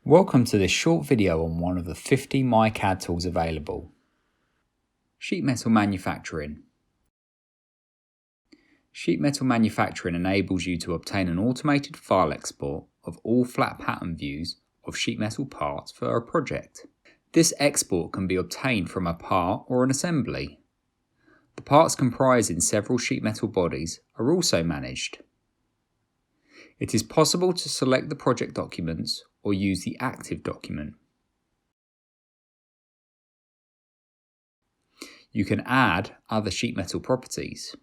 Welcome to this short video on one of the 50 myCAD tools available. Sheet metal manufacturing. Sheet metal manufacturing enables you to obtain an automated file export of all flat pattern views of sheet metal parts for a project. This export can be obtained from a part or an assembly. The parts comprising several sheet metal bodies are also managed. It is possible to select the project documents or use the active document. You can add other sheet metal properties.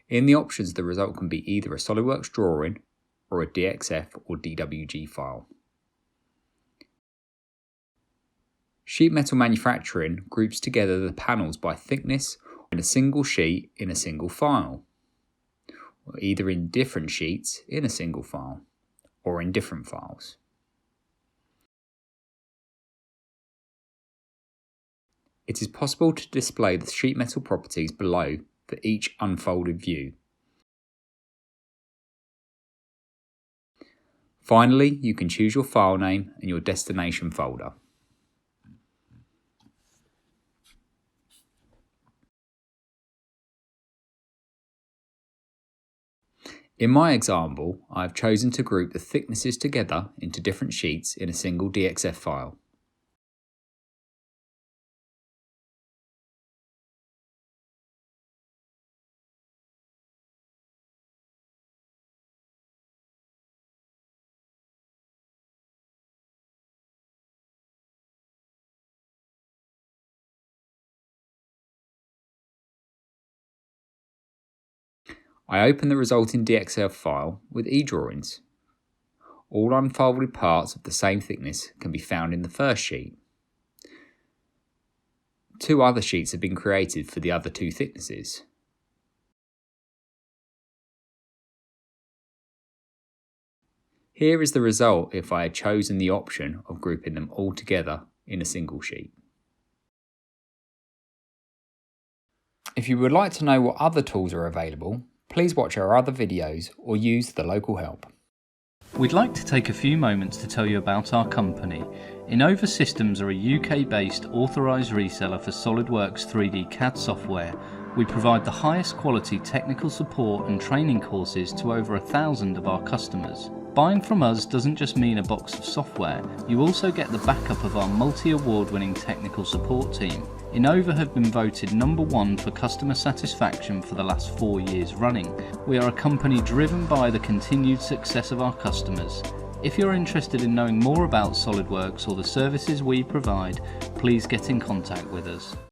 In the options, the result can be either a SOLIDWORKS drawing or a DXF or DWG file. Sheet metal manufacturing groups together the panels by thickness in a single sheet in a single file, or either in different sheets in a single file, or in different files. It is possible to display the sheet metal properties below for each unfolded view. Finally, you can choose your file name and your destination folder. In my example, I have chosen to group the thicknesses together into different sheets in a single DXF file. I open the resulting DXF file with eDrawings. All unfolded parts of the same thickness can be found in the first sheet. Two other sheets have been created for the other two thicknesses. Here is the result if I had chosen the option of grouping them all together in a single sheet. If you would like to know what other tools are available, please watch our other videos or use the local help. We'd like to take a few moments to tell you about our company. Innova Systems are a UK-based authorised reseller for SOLIDWORKS 3D CAD software. We provide the highest quality technical support and training courses to over 1,000 of our customers. Buying from us doesn't just mean a box of software, you also get the backup of our multi-award-winning technical support team. Innova have been voted #1 for customer satisfaction for the last 4 years running. We are a company driven by the continued success of our customers. If you're interested in knowing more about SOLIDWORKS or the services we provide, please get in contact with us.